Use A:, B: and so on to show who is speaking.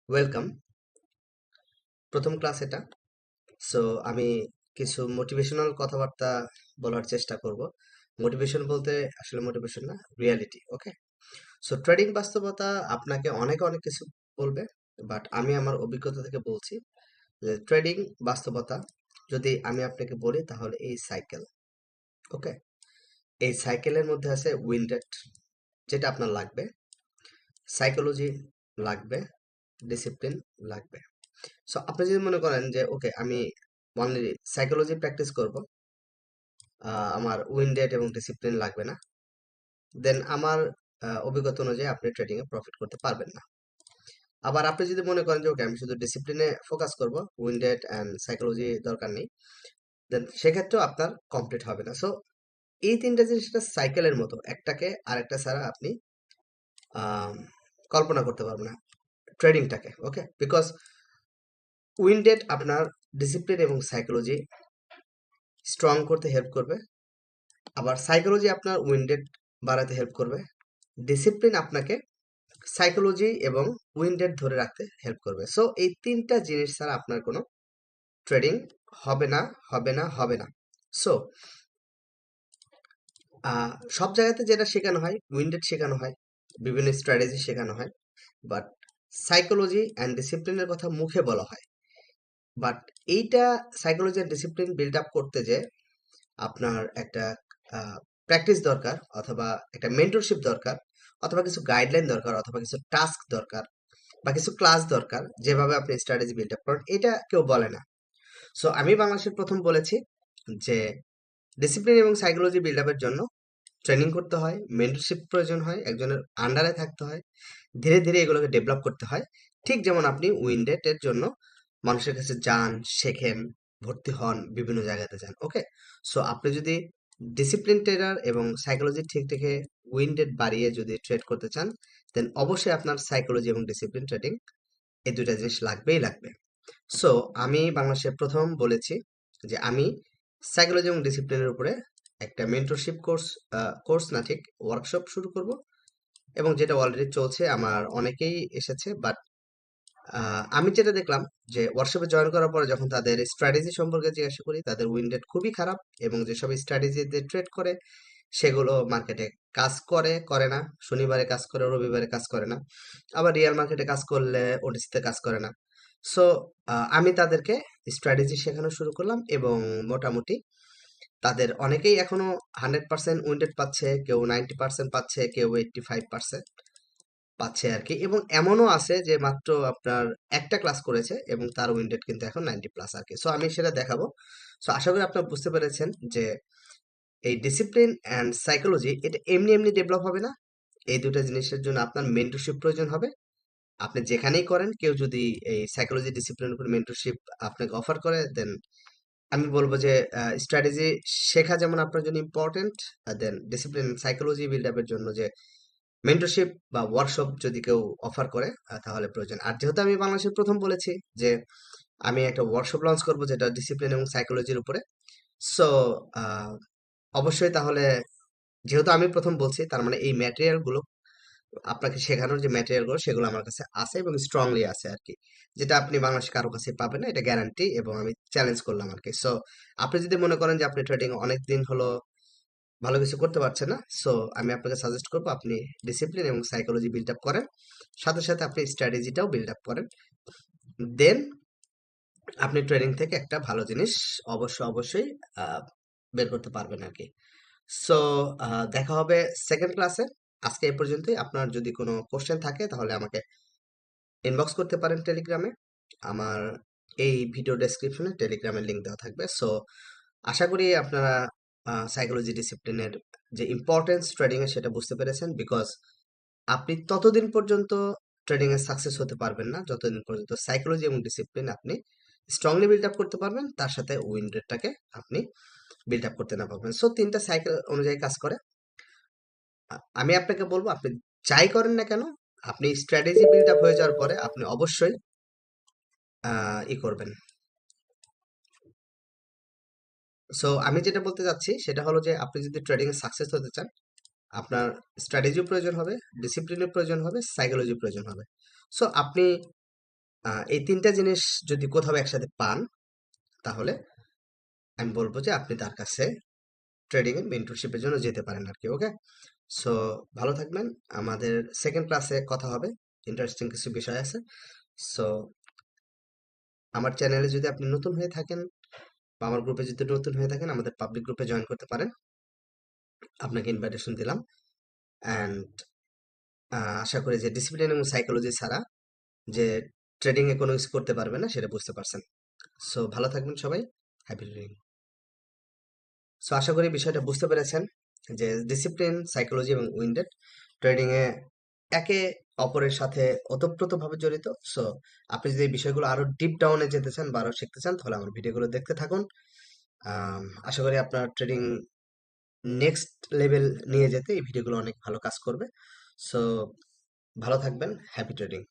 A: Welcome. প্রথম class এটা। So আমি কিছু মোটিভেশনাল কথাবার্তা বলার চেষ্টা করব। মোটিভেশন বলতে আসলে মোটিভেশন না, রিয়ালিটি। ওকে। সো ট্রেডিং বাস্তবতা আপনাকে অনেক অনেক কিছু বলবে, বাট আমি আমার অভিজ্ঞতা থেকে বলছি যে ট্রেডিং বাস্তবতা যদি আমি আপনাকে বলি তাহলে এই সাইকেল। ওকে। এই সাইকেলের মধ্যে আছে উইন্ডেড, যেটা আপনার লাগবে, সাইকোলজি লাগবে, ডিসিপ্লিন লাগবে। সো আপনি যদি মনে করেন যে ওকে আমি অনলি সাইকোলজি প্র্যাকটিস করব, আমার উইন্ডেড এবং ডিসিপ্লিন লাগবে না, দেন আমার অভিজ্ঞতা অনুযায়ী আপনি ট্রেডিং এ প্রফিট করতে পারবেন না। আবার আপনি যদি মনে করেন যে ওকে আমি শুধু ডিসিপ্লিনে ফোকাস করব, উইন্ডেড অ্যান্ড সাইকোলজি দরকার নেই, দেন সেক্ষেত্রেও আপনার কমপ্লিট হবে না। সো এই তিনটা জিনিসটা সাইকেলের মতো, একটাকে আরেকটা ছাড়া আপনি আহ, কল্পনা করতে পারবেন না ট্রেডিংটাকে। ওকে, বিকজ উইন্ডেড আপনার ডিসিপ্লিন এবং সাইকোলজি স্ট্রং করতে হেল্প করবে, আবার সাইকোলজি আপনার উইন্ডেড বাড়াতে হেল্প করবে, ডিসিপ্লিন আপনাকে সাইকোলজি এবং উইন্ডেড ধরে রাখতে হেল্প করবে। সো এই তিনটা জিনিস ছাড়া আপনার কোনো ট্রেডিং হবে না, হবে না, হবে না। সো সব জায়গাতে যেটা শেখানো হয় উইন্ডেড শেখানো হয়, বিভিন্ন স্ট্র্যাটেজি শেখানো হয়, বাট সাইকোলজি অ্যান্ড ডিসিপ্লিনের কথা মুখে বলা হয়। বাট এইটা psychology and discipline build up করতে যে আপনার একটা প্র্যাকটিস দরকার, অথবা একটা মেন্টরশিপ দরকার, অথবা কিছু গাইডলাইন দরকার, অথবা কিছু টাস্ক দরকার, বা কিছু ক্লাস দরকার, যেভাবে আপনি স্ট্র্যাটেজি বিল্ড আপ করেন, এটা কেউ বলে না। সো আমি বাংলাদেশের প্রথম বলেছি যে ডিসিপ্লিন এবং সাইকোলজি বিল্ড আপের জন্য ট্রেনিং করতে হয়, মেন্টরশিপ প্রয়োজন হয়, একজনের আন্ডারে থাকতে হয়, ধীরে ধীরে এগুলোকে ডেভেলপ করতে হয়। ঠিক যেমন আপনি উইন্ডেড এর জন্য মানুষের কাছে যান, শেখেন, ভর্তি হন, বিভিন্ন জায়গাতে যান। ওকে। সো আপনি যদি ডিসিপ্লিন ট্রেডার এবং সাইকোলজি ঠিক থেকে উইন্ডেড বাড়িয়ে যদি ট্রেড করতে চান, দেন অবশ্যই আপনার সাইকোলজি এবং ডিসিপ্লিন ট্রেডিং এই দুইটা জিনিস লাগবেই লাগবে। সো আমি বাংলাদেশে প্রথম বলেছি যে আমি সাইকোলজি এবং ডিসিপ্লিনের উপরে একটা মেন্টরশিপ কোর্স না, ঠিক ওয়ার্কশপ শুরু করব, এবং যেটা অলরেডি চলছে, আমার অনেকেই এসেছে। বাট আমি যেটা দেখলাম যে ওয়ার্কশপে জয়েন করার পরে যখন তাদের স্ট্র্যাটেজি সম্পর্কে জিজ্ঞাসা করি, তাদের উইন রেট খুবই খারাপ, এবং যেসব স্ট্র্যাটেজি দিয়ে ট্রেড করে সেগুলো মার্কেটে কাজ করে করে না, শনিবারে কাজ করে, রবিবারে কাজ করে না, আবার রিয়েল মার্কেটে কাজ করলে ওটিসিতে কাজ করে না। সো আমি তাদেরকে স্ট্র্যাটেজি শেখানো শুরু করলাম, এবং মোটামুটি তাদের অনেকেই এখনো 100% উইন্ডেড পাচ্ছে, কেউ 90% পাচ্ছে, কেউ 85% পাচ্ছে আর কি। এবং এমনও আছে যে মাত্র আপনার একটা ক্লাস করেছে এবং তার উইন্ডেড কিন্তু এখন 90+ আর কি। সো আমি সেটা দেখাবো। সো আশা করি আপনারা বুঝতে পেরেছেন যে এই ডিসিপ্লিন অ্যান্ড সাইকোলজি এটা এমনি এমনি ডেভেলপ হবে না। এই দুটো জিনিসের জন্য আপনার মেন্টরশিপ প্রয়োজন হবে। আপনি যেখানেই করেন, কেউ যদি এই সাইকোলজি ডিসিপ্লিনের উপর মেন্টরশিপ আপনাকে অফার করে, দেন আমি বলবো যে স্ট্র্যাটেজি শেখা যেমন আপনার জন্য ইম্পর্টেন্ট, দেন ডিসিপ্লিন সাইকোলজি বিল্ড আপের জন্য যে মেন্টরশিপ বা ওয়ার্কশপ যদি কেউ অফার করে, তাহলে প্রয়োজন। আর যেহেতু আমি বাংলাদেশের প্রথম বলেছি যে আমি একটা ওয়ার্কশপ লঞ্চ করব যেটা ডিসিপ্লিন এবং সাইকোলজির উপরে। সো অবশ্যই তাহলে, যেহেতু আমি প্রথম বলছি, তার মানে এই ম্যাটেরিয়াল গুলো আপনাকে শেখানোর যে ম্যাটেরিয়াল গুলো সেগুলো আমার কাছে আছে এবং স্ট্রংলি আছে আর কি, যেটা আপনি বাংলাদেশে কারো কাছে পাবেন না, এটা গ্যারান্টি, এবং আমি চ্যালেঞ্জ করলাম আর কি। সো আপনি যদি মনে করেন যে আপনি ট্রেডিং অনেক দিন হলো ভালো কিছু করতে পারছেন না, সো আমি আপনাকে সাজেস্ট করবো আপনি ডিসিপ্লিন এবং সাইকোলজি বিল্ড আপ করেন, সাথে সাথে আপনি স্ট্র্যাটেজিটাও বিল্ড আপ করেন, দেন আপনি ট্রেডিং থেকে একটা ভালো জিনিস অবশ্যই আহ, বের করতে পারবেন আর কি। সো দেখা হবে সেকেন্ড ক্লাসে। আজকে এই পর্যন্তই। আপনার যদি কোনো কোশ্চেন থাকে তাহলে আমাকে ইনবক্স করতে পারেন টেলিগ্রামে। আমার এই ভিডিও ডেসক্রিপশনে টেলিগ্রামের লিংক দেওয়া থাকবে। সো আশা করি আপনারা সাইকোলজি ডিসিপ্লিনের যে ইম্পর্টেন্স ট্রেডিং এর সেটা বুঝতে পেরেছেন, বিকজ আপনি ততদিন পর্যন্ত ট্রেডিং এ সাকসেস হতে পারবেন না যতদিন পর্যন্ত সাইকোলজি এবং ডিসিপ্লিন আপনি স্ট্রংলি বিল্ড আপ করতে পারবেন, তার সাথে উইন রেটটাকে আপনি বিল্ড আপ করতে না পারবেন। সো তিনটা সাইকেল অনুযায়ী কাজ করে। আমি আপনাকে বলবো আপনি যাই করেন না কেন, আপনি স্ট্র্যাটেজি বিল্ড আপ হয়ে যাওয়ার পরে আপনি অবশ্যই ই করবেন। সো আমি যেটা বলতে চাচ্ছি সেটা হলো যে আপনি যদি ট্রেডিং এ সাকসেস হতে চান, আপনার স্ট্র্যাটেজিও প্রয়োজন হবে, ডিসিপ্লিনের প্রয়োজন হবে, সাইকোলজি প্রয়োজন হবে। সো আপনি এই ৩ টা জিনিস যদি কোথাও একসাথে পান, তাহলে আমি বলব যে আপনি তার কাছে ট্রেডিং এর মেন্টরশিপের জন্য যেতে পারেন আরকি। ওকে? সো ভালো থাকবেন। আমাদের সেকেন্ড ক্লাসে কথা হবে। ইন্টারেস্টিং কিছু বিষয় আছে। সো আমার চ্যানেলে যদি আপনি নতুন হয়ে থাকেন বা আমার গ্রুপে যদি নতুন হয়ে থাকেন, আমাদের পাবলিক গ্রুপে জয়েন করতে পারেন। আপনাকে ইনভাইটেশন দিলাম। অ্যান্ড আশা করি যে ডিসিপ্লিন এবং সাইকোলজি ছাড়া যে ট্রেডিং এ কোনো কিছু করতে পারবে না সেটা বুঝতে পারছেন। সো ভালো থাকবেন সবাই। Happy trading. সো আশা করি বিষয়টা বুঝতে পেরেছেন যে ডিসিপ্লিন, সাইকোলজি এবং উইন্ডেড ট্রেডিং এ একে অপরের সাথে ওতপ্রোতভাবে জড়িত। সো আপনি যদি এই বিষয়গুলো আরো ডিপ ডাউনে যেতে চান বা আরো শিখতে চান, তাহলে আমার ভিডিওগুলো দেখতে থাকুন। আশা করি আপনার ট্রেডিং নেক্সট লেভেল নিয়ে যেতে এই ভিডিওগুলো অনেক ভালো কাজ করবে। সো ভালো থাকবেন। Happy trading.